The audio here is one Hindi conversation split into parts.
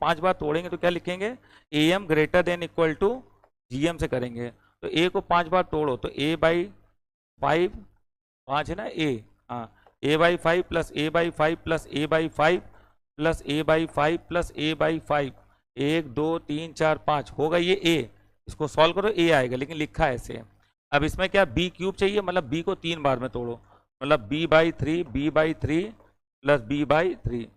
5 बार तोड़ेंगे तो क्या लिखेंगे, AM greater than equal to GM से करेंगे। तो A को 5 बार तोड़ो तो A/5, 5 है ना A, हाँ A/5 plus A/5 plus A/5 plus A/5 plus A/5, 1 2 3 4 5 होगा ये A। इसको सॉल्व करो A आएगा, लेकिन लिखा है ऐसे। अब इसमें क्या B³ चाहिए, मतलब B को 3 बार में तोड़ो, मतलब B/3 प्लस B/3।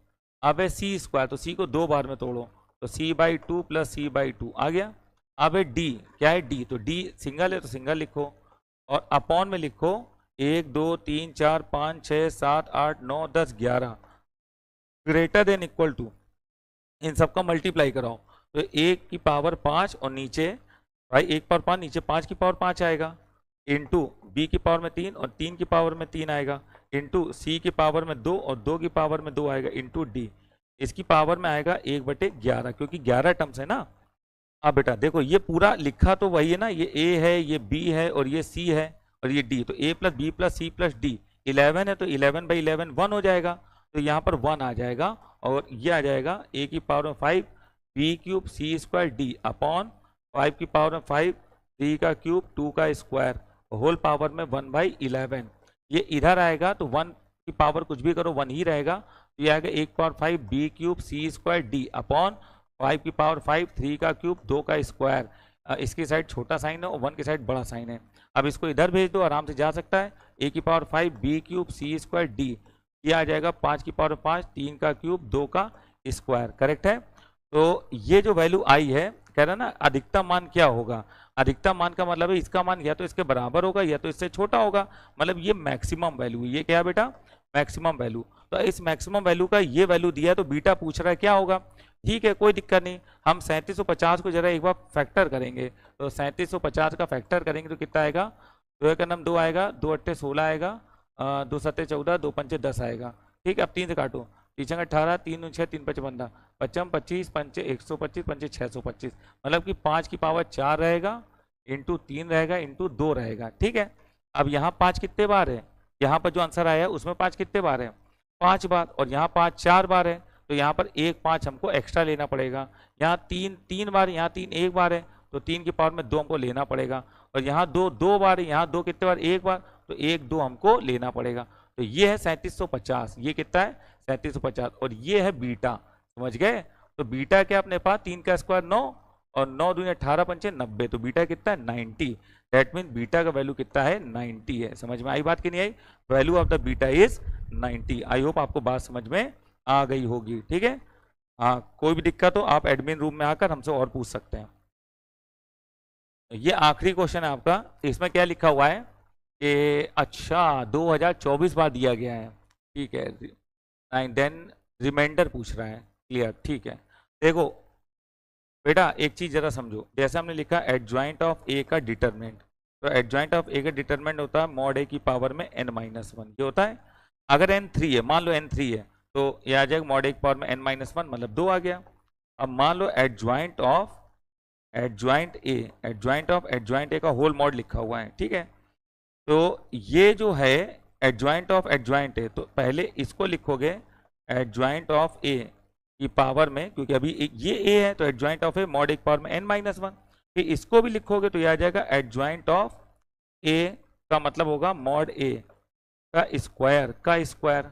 अब है C², तो C को 2 बार में तोड़ो तो C/2 प्लस C/2 आ गया। अब है D, क्या है D, तो D सिंगल है तो सिंगल लिखो, और अपॉन में लिखो 1 2 3 4 5 6 7 8 9 10 11 ग्रेटर देन इक्वल टू, इन सबका मल्टीप्लाई कराओ तो 1 की पावर 5 और नीचे भाई 1 पावर 5 नीचे 5 की पावर 5 आएगा, इंटू B की पावर में 3 और 3 की पावर में 3 आएगा, इंटू C की पावर में 2 और 2 की पावर में 2 आएगा, इंटू D इसकी पावर में आएगा 1/11, क्योंकि 11 टर्म्स है ना। अब बेटा देखो ये पूरा लिखा तो वही है ना, ये A है, ये B है और ये C है और ये D, तो A plus B plus C plus D 11 है तो 11/11 1 हो जाएगा, तो यहाँ पर 1 आ जाएगा, और ये आ जाएगा A की पावर में 5 B³ C² D अपॉन 5 की पावर में 5 3 का क्यूब 2 का स्क्वायर होल पावर में 1/11। ये इधर आएगा तो 1 की पावर कुछ भी करो 1 ही रहेगा, तो ये आएगा 1 power 5 B³ C² D upon 5 की पावर 5 3 का क्यूब 2 का स्क्वायर, इसकी साइड छोटा साइन है और 1 की साइड बड़ा साइन है। अब इसको इधर भेज दो, आराम से जा सकता है, A की पावर 5 B³ C² D, ये आ जाएगा 5 की पावर 5 3 का क्यूब 2 का स्क्वायर, करेक्ट है। तो ये जो वैल्यू आई है, कह रहा ना अधिकतम मान क्या होगा, अधिकतम मान का मतलब है इसका मान या तो इसके बराबर होगा या तो इससे छोटा होगा, मतलब ये मैक्सिमम वैल्यू, ये क्या है बेटा, मैक्सिमम वैल्यू। तो इस मैक्सिमम वैल्यू का ये वैल्यू दिया है तो बीटा पूछ रहा है क्या होगा, ठीक है कोई दिक्कत नहीं, हम 3750 को जरा एक बार फैक्टर करेंगे, तो 3750 का फैक्टर करेंगे तो कितना आएगा, 2 का नम 2 आएगा, 2 8 16 आएगा, 2 7 14, 2 5 10 आएगा, ठीक है। अब 3 से काटो, 3 18 3 9 6 3 5 15 55 25 5 125 5 625, मतलब कि 5 की पावर 4 रहेगा, इंटू 3 रहेगा, इंटू 2 रहेगा, ठीक है। अब यहाँ 5 कितने बार है, यहाँ पर जो आंसर आया है उसमें 5 कितने बार है, 5 बार, और यहाँ 5 4 बार है, तो यहाँ पर 1 5 हमको एक्स्ट्रा लेना पड़ेगा, यहाँ 3 बार, यहाँ 3 1 बार है, तो 3 की पावर में 2 हमको लेना पड़ेगा, और यहाँ 2 बार है, यहाँ 2 कितने बार 1 बार, तो 1 2 हमको लेना पड़ेगा, तो ये है 3750, ये कितना है 3750, और ये है बीटा, समझ गए। तो बीटा क्या अपने पास 3 का स्क्वायर 9 और 9 दूनी 18 पंचे 90, तो बीटा कितना है 90, दैट मीन बीटा का वैल्यू कितना है 90 है। समझ में आई बात कि नहीं आई, value of the beta is 90। I hope आपको बात समझ में आ गई होगी, ठीक है। हाँ कोई भी दिक्कत हो आप एडमिन रूम में आकर हमसे और पूछ सकते हैं। ये आखिरी क्वेश्चन है आपका, इसमें क्या लिखा हुआ है कि अच्छा 2024 बार दिया गया है, ठीक है, देन रिमाइंडर पूछ रहा है, क्लियर, ठीक है। देखो बेटा एक चीज जरा समझो, जैसे हमने लिखा एडजॉइंट ऑफ ए का डिटरमिनेंट, तो एडजॉइंट ऑफ ए का डिटरमिनेंट होता है मॉड ए की पावर में n-1, ये होता है। अगर n3 है, मान लो n3 है, तो ये आ जाएगा मॉड ए की पावर में n-1, मतलब 2 आ गया। अब मान लो एडजॉइंट ए का होल मॉड लिखा हुआ है, ठीक है। तो ये जो है एडजॉइंट ऑफ एडजॉइंट ए, तो पहले इसको लिखोगे एडजॉइंट ऑफ ए की पावर में, क्योंकि अभी ये ए है तो एडजॉइंट ऑफ ए मॉड ए की पावर में n-1, फिर इसको भी लिखोगे तो ये आ जाएगा एडजॉइंट ऑफ ए का मतलब होगा मॉड ए का स्क्वायर।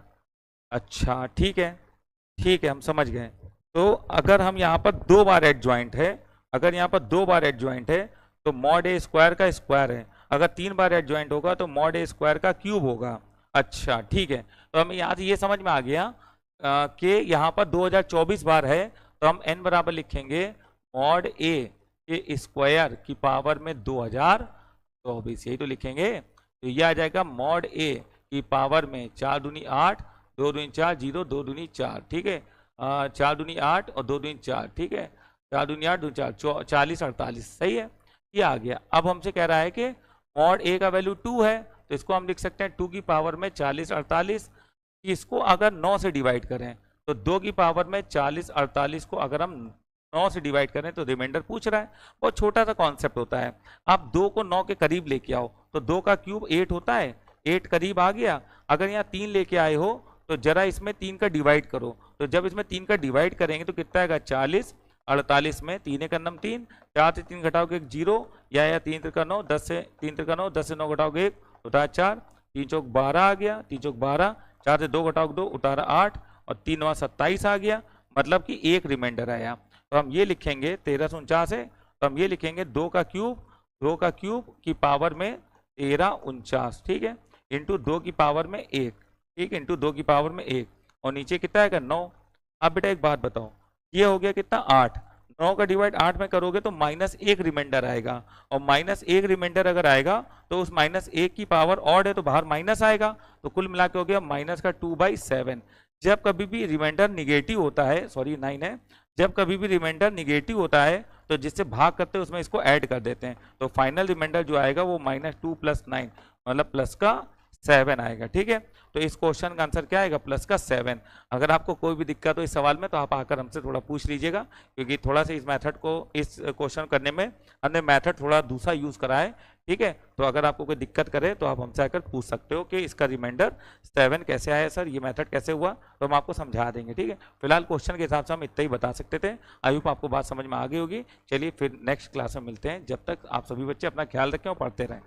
अच्छा ठीक है हम समझ गए। तो अगर हम यहाँ पर 2 बार एडजॉइंट है, अगर यहाँ पर 2 बार एडजॉइंट है तो मॉड ए स्क्वायर का स्क्वायर है, अगर 3 बार एडजॉइंट होगा तो मॉड ए स्क्वायर का क्यूब होगा। अच्छा ठीक है, तो हमें यहाँ से ये समझ में आ गया कि यहाँ पर 2024 बार है, तो हम n बराबर लिखेंगे मॉड ए के स्क्वायर की पावर में 2024, यही तो लिखेंगे। तो ये आ जाएगा मॉड ए की पावर में 4 दूनी 8, 2 दूनी 4 0, 2 दूनी 4, ठीक है, 4 दूनी 8 और 2 दूनी 4, ठीक है, 4 दूनी 8 2 4 40 48, सही है, ये आ गया। अब हमसे कह रहा है कि मॉड ए का वैल्यू 2 है, तो इसको हम लिख सकते हैं 2 की पावर में 40 48, इसको अगर 9 से डिवाइड करें तो 2 की पावर में 40 48 को अगर हम 9 से डिवाइड करें तो रिमाइंडर पूछ रहा है। बहुत छोटा सा कॉन्सेप्ट होता है, आप 2 को 9 के करीब लेके आओ तो 2 का क्यूब 8 होता है, 8 करीब आ गया। अगर यहाँ 3 लेके आए हो तो जरा इसमें 3 का डिवाइड करो। तो जब इसमें 3 का डिवाइड करेंगे तो कितना आएगा 40, 48 में 3 एक नम 3, 4 से 3 घटाओगे 1 0, या 3 त्रिका 9, 10 से 3 त्रिका 9, 10 से 9 घटाओगे 1 उतारा 4, 3 चौक 12 आ गया, 3 चौक 12, 4 से 2 घटाओगे 2 उतारा 8 और 3 9 27 आ गया, मतलब कि एक रिमाइंडर आया। तो हम ये लिखेंगे 1349 है, तो हम ये लिखेंगे 2 का क्यूब की पावर में 1349, ठीक है, इंटू 2 की पावर में 1, ठीक है, इंटू 2 की पावर में 1, और नीचे कितना आएगा 9। अब बेटा एक बात बताओ, ये हो गया कितना 8, 9 का डिवाइड 8 में करोगे तो -1 रिमाइंडर आएगा, और -1 रिमाइंडर अगर आएगा तो उस -1 की पावर ऑड है तो बाहर माइनस आएगा, तो कुल मिला के हो गया माइनस का 2/7। जब कभी भी रिमाइंडर निगेटिव होता है, सॉरी 9 है, जब कभी भी रिमाइंडर निगेटिव होता है तो जिससे भाग करते हैं उसमें इसको ऐड कर देते हैं, तो फाइनल रिमाइंडर जो आएगा वो -2 + 9 मतलब +7 आएगा, ठीक है। तो इस क्वेश्चन का आंसर क्या आएगा +7। अगर आपको कोई भी दिक्कत हो इस सवाल में तो आप आकर हमसे थोड़ा पूछ लीजिएगा, क्योंकि थोड़ा सा इस मेथड को, इस क्वेश्चन करने में हमने मेथड थोड़ा दूसरा यूज करा है, ठीक है। तो अगर आपको कोई दिक्कत करे तो आप हमसे आकर पूछ सकते हो कि इसका रिमाइंडर 7 कैसे आया सर, ये मेथड कैसे हुआ, तो हम आपको समझा देंगे, ठीक है। फिलहाल क्वेश्चन के हिसाब से हम इतना ही बता सकते थे। आई होप आपको बात समझ में आ गई होगी। चलिए फिर नेक्स्ट क्लास में मिलते हैं, जब तक आप सभी बच्चे अपना ख्याल रखें और पढ़ते रहें।